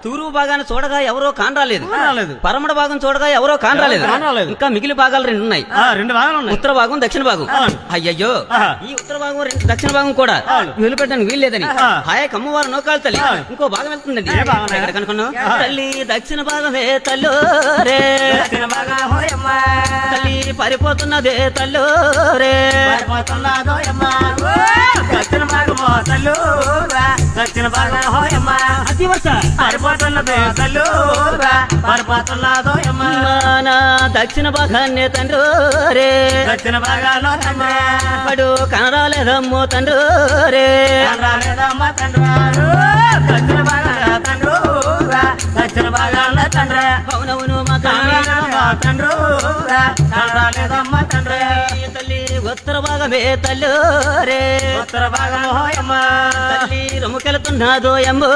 తూర్పు భాగాన్ని చూడగా ఎవరో కానరాలేదు, పరమడ భాగం చూడగా ఎవరో కానరాలేదు. ఇంకా మిగిలిన భాగాలు రెండు ఉన్నాయి, రెండు భాగాలు ఉన్నాయి, ఉత్తర భాగం దక్షిణ భాగం. అయ్యయ్యో ఈ ఉత్తర భాగం దక్షిణ భాగం కూడా వదిలిపెట్టడానికి వీల్లేదని హాయ్ కమ్మవారు నోకాలు తల్లి ఇంకో భాగం వెళ్తుందండి. ఎక్కడ కనుకున్నావు తల్లి దక్షిణ భాగమే తల్లు రే, తల్లి పరిపోతున్నదే తల్లు రే, దక్షిణ భాగమో తల్లు దక్షిణ భాగం హోయమ్మ పరిపోతున్నదే తల్లు పరిపోతున్నదోయమ్మ దక్షిణ భాగాన్నే తండ్రు రే, దక్షిణ భాగాల్లో పడు కనరాలేదమ్మో తండ్రు రే, రాలేదమ్మ తండ్రి దక్షిణ భాగాల తండ్రు దక్షిణ భాగాల తండ్రి అవునవును మా తండ్రు రాలేదమ్మ తండ్రి తల్లి ఉత్తర భాగమే తల్లు రే, ఉత్తర భాగం హోయమ్మ తల్లి రొమ్ముకెళ్తున్నాదోయమ్మో